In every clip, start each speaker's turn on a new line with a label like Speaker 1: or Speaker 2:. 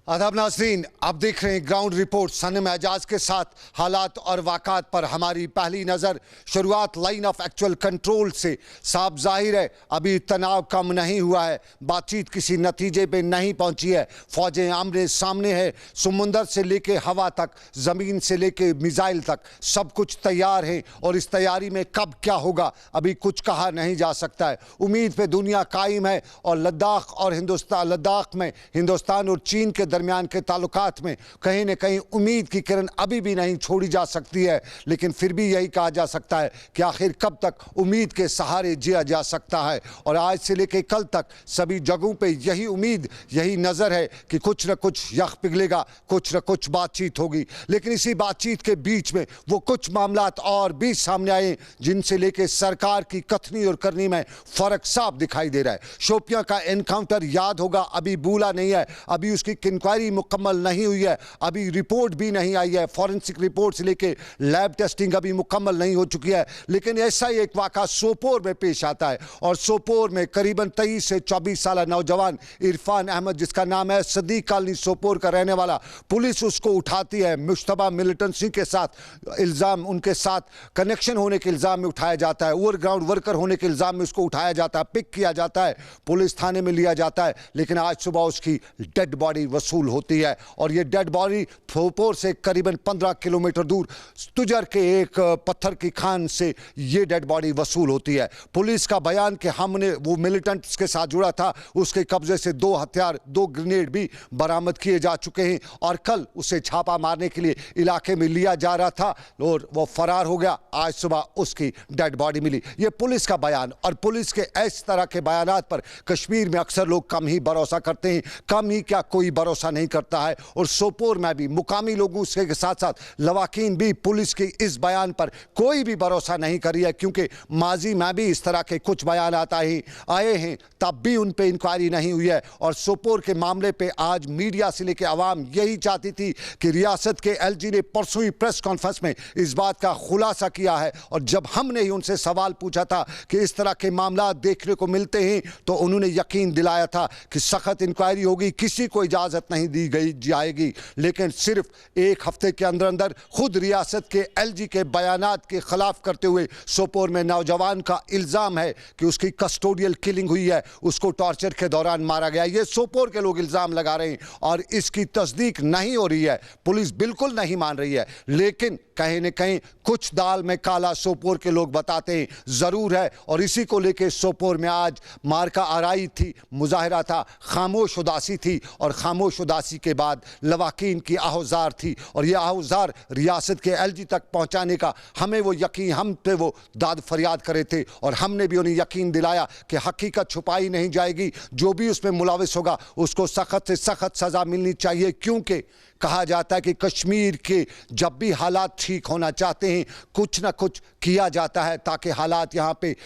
Speaker 1: आदाब नाज़रीन, आप देख रहे हैं ग्राउंड रिपोर्ट। सनम एजाज के साथ हालात और वाक़ात पर हमारी पहली नज़र। शुरुआत लाइन ऑफ एक्चुअल कंट्रोल से। साफ जाहिर है अभी तनाव कम नहीं हुआ है, बातचीत किसी नतीजे पे नहीं पहुंची है। फौजें आमने सामने है, समुंदर से लेके हवा तक, ज़मीन से लेके मिसाइल तक सब कुछ तैयार है और इस तैयारी में कब क्या होगा अभी कुछ कहा नहीं जा सकता है। उम्मीद पे दुनिया कायम है और लद्दाख में हिंदुस्तान और चीन के दरमियान के ताल्लुकात में कहीं न कहीं उम्मीद की किरण अभी भी नहीं छोड़ी जा सकती है। लेकिन फिर भी यही कहा जा सकता है कि आखिर कब तक उम्मीद के सहारे जिया जा सकता है। और आज से लेकर कल तक सभी जगहों पे यही उम्मीद, यही नज़र है कि कुछ न कुछ यख पिघलेगा, कुछ न कुछ बातचीत होगी। लेकिन इसी बातचीत के बीच में वो कुछ मामलात और भी सामने आए जिनसे लेकर सरकार की कथनी और करनी में फ़र्क साफ दिखाई दे रहा है। शोपियां का एनकाउंटर याद होगा, अभी भूला नहीं है, अभी उसकी इंक्वायरी मुकम्मल नहीं हुई है, अभी रिपोर्ट भी नहीं आई है, फॉरेंसिक रिपोर्ट से लेके लैब टेस्टिंग अभी मुकम्मल नहीं हो चुकी है। लेकिन ऐसा ही एक वाक़ा सोपोर में पेश आता है और सोपोर में करीबन 23 से 24 साल नौजवान इरफान अहमद, जिसका नाम है, सदीक कॉलोनी सोपोर का रहने वाला, पुलिस उसको उठाती है। मुश्तबा मिलिटेंसी के साथ इल्ज़ाम, उनके साथ कनेक्शन होने के इल्ज़ाम में उठाया जाता है, ओवरग्राउंड वर्कर होने के इल्ज़ाम में उसको उठाया जाता है, पिक किया जाता है, पुलिस थाने में लिया जाता है। लेकिन आज सुबह उसकी डेड बॉडी वसूल होती है और ये डेड बॉडी सोपोर से करीबन 15 किलोमीटर दूर तुजर के एक पत्थर की खान से ये डेड बॉडी वसूल होती है। पुलिस का बयान कि हमने वो मिलिटेंट्स के साथ जुड़ा था, उसके कब्जे से 2 हथियार, 2 ग्रेनेड भी बरामद किए जा चुके हैं और कल उसे छापा मारने के लिए इलाके में लिया जा रहा था और वो फरार हो गया। आज सुबह उसकी डेड बॉडी मिली। ये पुलिस का बयान। और पुलिस के इस तरह के बयानात पर कश्मीर में अक्सर लोग कम ही भरोसा करते हैं, कम ही क्या कोई भरोसा नहीं करता है। और सोपोर में भी मुकामी लोगों के साथ साथ लवाकिन भी पुलिस के इस बयान पर कोई भी भरोसा नहीं करी है, क्योंकि माजी में भी इस तरह के कुछ बयान आए हैं, तब भी उन पर इंक्वायरी नहीं हुई है। और सोपोर के मामले पे आज मीडिया से लेकर आवाम यही चाहती थी कि रियासत के एलजी ने परसों ही प्रेस कॉन्फ्रेंस में इस बात का खुलासा किया है। और जब हमने ही उनसे सवाल पूछा था कि इस तरह के मामला देखने को मिलते हैं, तो उन्होंने यकीन दिलाया था कि सख्त इंक्वायरी होगी, किसी को इजाज़त नहीं दी गई जाएगी। लेकिन सिर्फ एक हफ्ते के अंदर अंदर खुद रियासत के एलजी के बयानात के खिलाफ करते हुए सोपोर में नौजवान का इल्ज़ाम है कि उसकी कस्टोडियल किलिंग हुई है, उसको टॉर्चर के दौरान मारा गया। ये सोपोर के लोग इल्ज़ाम लगा रहे हैं और इसकी तस्दीक नहीं हो रही है, पुलिस बिल्कुल नहीं मान रही है। लेकिन कहीं न कहीं कुछ दाल में काला सोपोर के लोग बताते हैं ज़रूर है। और इसी को लेकर सोपोर में आज मार्का आराई थी, मुजाहिरा था, खामोश उदासी थी और खामोश उदासी के बाद लवाकिन की आहुज़ार थी। और ये आहुज़ार रियासत के एलजी तक पहुंचाने का हमें वो यकीन, हम पे वो दाद फरियाद करे थे और हमने भी उन्हें यकीन दिलाया कि हकीकत छुपाई नहीं जाएगी, जो भी उसमें मुलविस होगा उसको सख्त से सख्त सज़ा मिलनी चाहिए। क्योंकि कहा जाता है कि कश्मीर के जब भी हालात ठीक होना चाहते हैं, कुछ ना कुछ किया जाता है ताकि हालात यहाँ पे,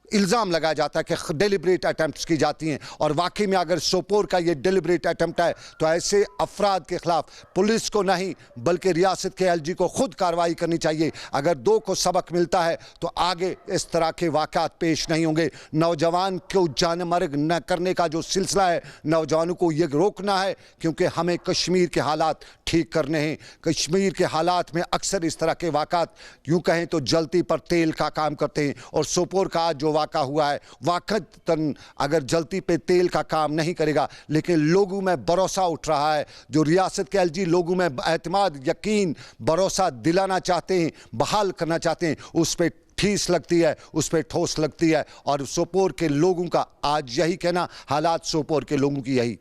Speaker 1: इल्ज़ाम लगाया जाता है कि डेलिब्रेट अटैम्प्ट्स की जाती हैं। और वाकई में अगर सोपोर का ये डेलिब्रेट अटैम्प्ट है तो ऐसे अफराद के खिलाफ पुलिस को नहीं बल्कि रियासत के एलजी को खुद कार्रवाई करनी चाहिए। अगर 2 को सबक मिलता है तो आगे इस तरह के वाक़ात पेश नहीं होंगे। नौजवान को जानमर्ग न करने का जो सिलसिला है, नौजवानों को ये रोकना है, क्योंकि हमें कश्मीर के हालात ठीक करने हैं। कश्मीर के हालात में अक्सर इस तरह के वाक़ात यूँ कहें तो जलती पर तेल का काम करते हैं। और सोपोर का आज जो वाक़ा हुआ है, वाक़तन अगर जलती पे तेल का काम नहीं करेगा, लेकिन लोगों में भरोसा उठ रहा है। जो रियासत के एलजी लोगों में एतमाद, यकीन, भरोसा दिलाना चाहते हैं, बहाल करना चाहते हैं, उस पर ठेस लगती है, उस पर ठोस लगती है। और सोपोर के लोगों का आज यही कहना, हालात सोपोर के लोगों की यही।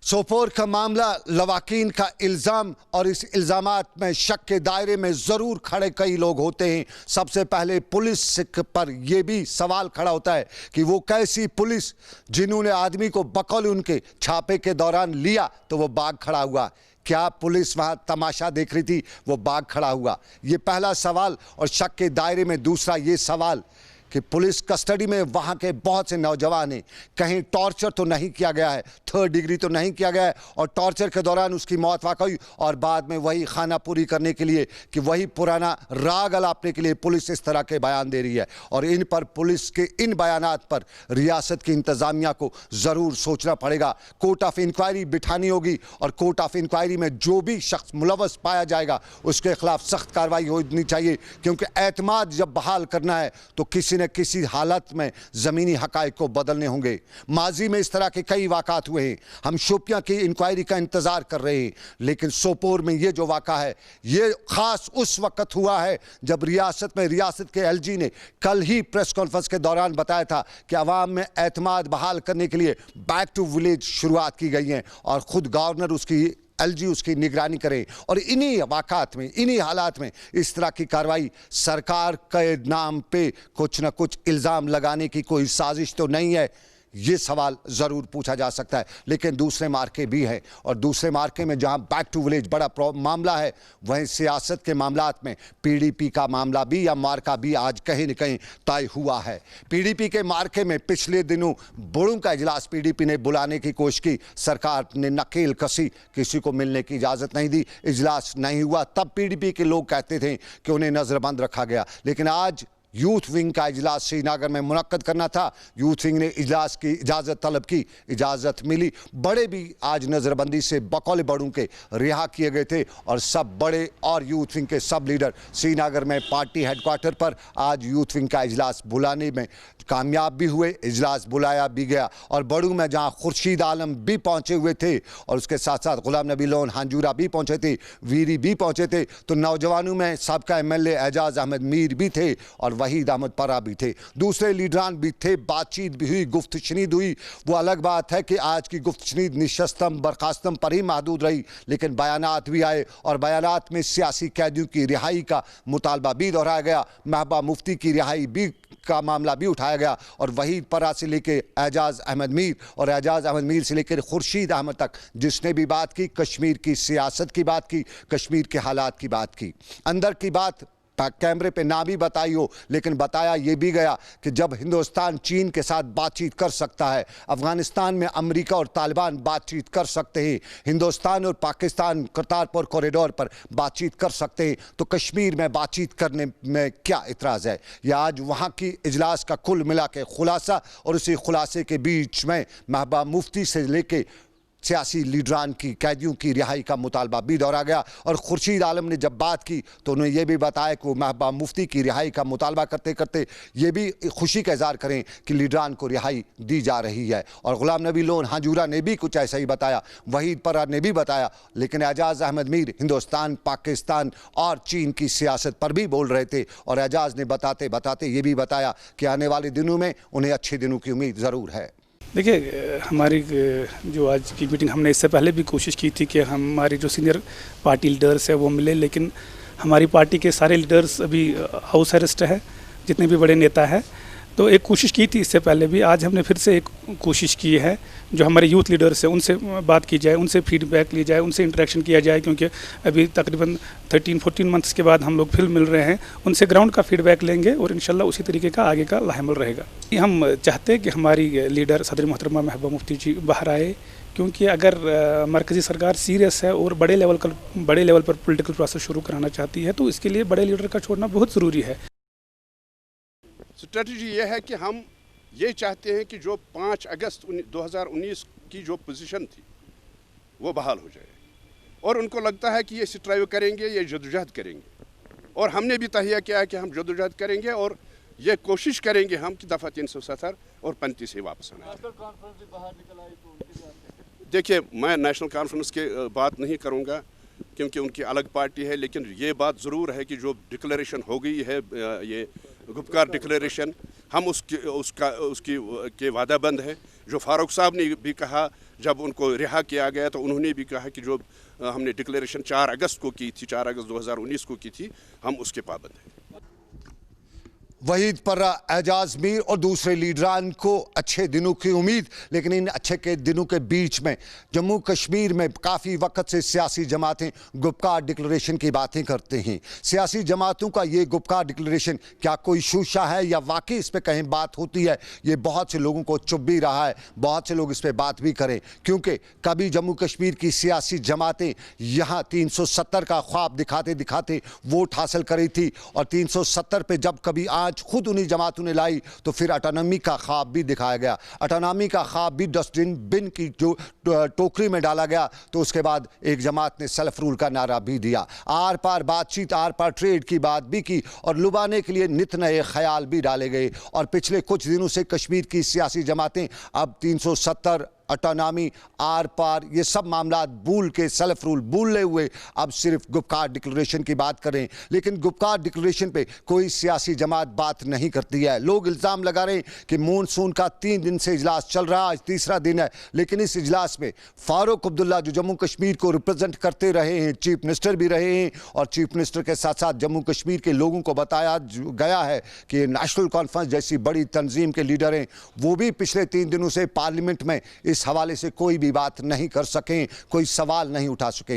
Speaker 1: सोपोर का मामला लवाकिन का इल्ज़ाम और इस इल्ज़ामात में शक के दायरे में ज़रूर खड़े कई लोग होते हैं। सबसे पहले पुलिस पर यह भी सवाल खड़ा होता है कि वो कैसी पुलिस जिन्होंने आदमी को बकौल उनके छापे के दौरान लिया तो वो बाग खड़ा हुआ। क्या पुलिस वहाँ तमाशा देख रही थी? वो बाग खड़ा हुआ। ये पहला सवाल। और शक के दायरे में दूसरा ये सवाल कि पुलिस कस्टडी में वहाँ के बहुत से नौजवान हैं, कहीं टॉर्चर तो नहीं किया गया है, 3rd डिग्री तो नहीं किया गया है, और टॉर्चर के दौरान उसकी मौत वाक़ हुई और बाद में वही खाना पूरी करने के लिए कि वही पुराना राग अलापने के लिए पुलिस इस तरह के बयान दे रही है। और इन पर पुलिस के इन बयानात पर रियासत की इंतज़ामिया को ज़रूर सोचना पड़ेगा। कोर्ट ऑफ इंक्वायरी बिठानी होगी और कोर्ट ऑफ इंक्वायरी में जो भी शख्स मुलव्वस पाया जाएगा उसके खिलाफ सख्त कार्रवाई होनी चाहिए, क्योंकि एतमाद जब बहाल करना है तो किसी न किसी हालत में ज़मीनी हक़ाइक़ को बदलने होंगे। माजी में इस तरह के कई वाक़ात हुए हैं, हम शोपियां की इंक्वायरी का इंतज़ार कर रहे हैं, लेकिन सोपोर में ये जो वाक़ा है ये ख़ास उस वक़्त हुआ है जब रियासत के LG ने कल ही प्रेस कॉन्फ्रेंस के दौरान बताया था कि अवाम में एतमाद बहाल करने के लिए बैक टू विलेज शुरुआत की गई है और ख़ुद गवर्नर LG उसकी निगरानी करे। और इन्हीं वाक़ात में, इन्हीं हालात में इस तरह की कार्रवाई सरकार के नाम पे कुछ न कुछ इल्ज़ाम लगाने की कोई साजिश तो नहीं है, ये सवाल ज़रूर पूछा जा सकता है। लेकिन दूसरे मार्के भी हैं और दूसरे मार्के में जहां बैक टू विलेज बड़ा मामला है, वहीं सियासत के मामलात में PDP का मामला भी या मार्का भी आज कहीं न कहीं तय हुआ है। PDP के मार्के में पिछले दिनों बड़ों का इजलास PDP ने बुलाने की कोशिश की, सरकार ने नकेल कसी, किसी को मिलने की इजाज़त नहीं दी, इजलास नहीं हुआ। तब PDP के लोग कहते थे कि उन्हें नज़रबंद रखा गया। लेकिन आज यूथ विंग का इजलास श्रीनगर में मुनक्कद करना था, यूथ विंग ने इजलास की इजाज़त तलब की, इजाज़त मिली। बड़े भी आज नज़रबंदी से बकौल बड़ों के रिहा किए गए थे और सब बड़े और यूथ विंग के सब लीडर श्रीनगर में पार्टी हेडक्वार्टर पर आज यूथ विंग का इजलास बुलाने में कामयाब भी हुए, इजलास बुलाया भी गया। और बड़ू में जहां खुर्शीद आलम भी पहुंचे हुए थे और उसके साथ साथ गुलाम नबी लोन हांजूरा भी पहुंचे थे, वीरी भी पहुंचे थे, तो नौजवानों में सबका MLA एजाज अहमद मीर भी थे और वहीद अहमद परा भी थे, दूसरे लीडरान भी थे। बातचीत भी हुई, गुफ्तशनीद हुई। वो अलग बात है कि आज की गुफ्तशनीद निशस्तम बर्खास्तम पर ही महदूद रही, लेकिन बयानात भी आए और बयानात में सियासी कैदियों की रिहाई का मुतालबा भी दोहराया गया, महबूबा मुफ्ती की रिहाई भी का मामला भी उठाया गया और वहीद परा से लेकर एजाज अहमद मीर और एजाज अहमद मीर से लेकर खुर्शीद अहमद तक जिसने भी बात की, कश्मीर की सियासत की बात की, कश्मीर के हालात की बात की। अंदर की बात कैमरे पे ना भी बताई हो, लेकिन बताया ये भी गया कि जब हिंदुस्तान चीन के साथ बातचीत कर सकता है, अफगानिस्तान में अमेरिका और तालिबान बातचीत कर सकते हैं, हिंदुस्तान और पाकिस्तान करतारपुर कॉरिडोर पर बातचीत कर सकते हैं, तो कश्मीर में बातचीत करने में क्या इतराज़ है? यह आज वहाँ की इजलास का कुल मिला के खुलासा और उसी खुलासे के बीच में महबूबा मुफ्ती से लेके सियासी लीडरान की कैदियों की रिहाई का मुतालबा भी दोहरा गया। और खुर्शीद आलम ने जब बात की तो उन्होंने ये भी बताया कि वो महबूबा मुफ्ती की रिहाई का मुतालबा करते करते ये भी खुशी का इजहार करें कि लीडरान को रिहाई दी जा रही है। और गुलाम नबी लोन हांजूरा ने भी कुछ ऐसा ही बताया, वहीद परा ने भी बताया, लेकिन एजाज अहमद मीर हिंदुस्तान, पाकिस्तान और चीन की सियासत पर भी बोल रहे थे। और एजाज ने बताते बताते ये भी बताया कि आने वाले दिनों में उन्हें अच्छे दिनों की उम्मीद ज़रूर है।
Speaker 2: देखिए, हमारी जो आज की मीटिंग, हमने इससे पहले भी कोशिश की थी कि हमारी जो सीनियर पार्टी लीडर्स है वो मिले, लेकिन हमारी पार्टी के सारे लीडर्स अभी हाउस अरेस्ट है, जितने भी बड़े नेता हैं। तो एक कोशिश की थी इससे पहले भी, आज हमने फिर से एक कोशिश की है, जो हमारे यूथ लीडर्स हैं उनसे बात की जाए, उनसे फीडबैक ली जाए, उनसे इंटरेक्शन किया जाए, क्योंकि अभी तकरीबन 13-14 मंथ्स के बाद हम लोग फिर मिल रहे हैं। उनसे ग्राउंड का फीडबैक लेंगे और इंशाल्लाह उसी तरीके का आगे का लाहेमल रहेगा। हम चाहते हैं कि हमारी लीडर सदर मोहतरमा महबूबा मुफ्ती जी बाहर आए, क्योंकि अगर मरकज़ी सरकार सीरियस है और बड़े लेवल पर पॉलिटिकल प्रोसेस शुरू कराना चाहती है तो इसके लिए बड़े लीडर का छोड़ना बहुत ज़रूरी है।
Speaker 3: स्ट्रेटजी ये है कि हम ये चाहते हैं कि जो 5 अगस्त 2019 की जो पोजीशन थी वो बहाल हो जाए, और उनको लगता है कि ये स्ट्राइव करेंगे, ये जदोजहद करेंगे, और हमने भी तहिया किया है कि हम जदोजहद करेंगे और ये कोशिश करेंगे हम कि दफ़ा 370 और 35 से वापस आना। देखिए, मैं नेशनल कॉन्फ्रेंस के बात नहीं करूँगा क्योंकि उनकी अलग पार्टी है, लेकिन ये बात ज़रूर है कि जो डिक्लेरेशन हो गई है, ये गुपकार डिक्लेरेशन, हम उसके वादाबंद है। जो फारूक साहब ने भी कहा जब उनको रिहा किया गया तो उन्होंने भी कहा कि जो हमने डिक्लेरेशन 4 अगस्त को की थी, 4 अगस्त 2019 को की थी, हम उसके पाबंद हैं।
Speaker 1: वहीद पर्रा, एजाज मीर और दूसरे लीडरान को अच्छे दिनों की उम्मीद, लेकिन इन अच्छे के दिनों के बीच में जम्मू कश्मीर में काफ़ी वक्त से सियासी जमातें गुपकार डिक्लेरेशन की बातें करते हैं। सियासी जमातों का ये गुपकार डिक्लेरेशन क्या कोई शूशा है या वाकई इस पर कहीं बात होती है, ये बहुत से लोगों को चुभ भी रहा है, बहुत से लोग इस पर बात भी करें, क्योंकि कभी जम्मू कश्मीर की सियासी जमातें यहाँ 370 का ख्वाब दिखाते दिखाते वोट हासिल करी थी, और 370 पे जब कभी आज खुद उन्हीं जमातों ने लाई तो फिर ऑटोनॉमी का ख्वाब भी दिखाया गया, ऑटोनॉमी का ख्वाब भी डस्टबिन बिन की जो टोकरी में डाला गया। तो उसके बाद एक जमात ने सेल्फ रूल का नारा भी दिया, आर पार बातचीत, आर पार ट्रेड की बात भी की, और लुभाने के लिए नित नए ख्याल भी डाले गए। और पिछले कुछ दिनों से कश्मीर की सियासी जमातें अब 370, ऑटोनॉमी, आर पार, ये सब मामला भूल के, सेल्फ रूल भूलने हुए अब सिर्फ गुपकार डिक्लेरेशन की बात करें। लेकिन गुपकार डिक्लेरेशन पे कोई सियासी जमात बात नहीं करती है। लोग इल्ज़ाम लगा रहे हैं कि मॉनसून का 3 दिन से इजलास चल रहा है, आज तीसरा दिन है, लेकिन इस इजलास में फारूक अब्दुल्ला जो जम्मू कश्मीर को रिप्रेजेंट करते रहे हैं, चीफ मिनिस्टर भी रहे हैं, और चीफ मिनिस्टर के साथ साथ जम्मू कश्मीर के लोगों को बताया गया है कि नेशनल कॉन्फ्रेंस जैसी बड़ी तंजीम के लीडर हैं, वो भी पिछले 3 दिनों से पार्लियामेंट में इस हवाले से कोई भी बात नहीं कर सकें, कोई सवाल नहीं उठा सकें।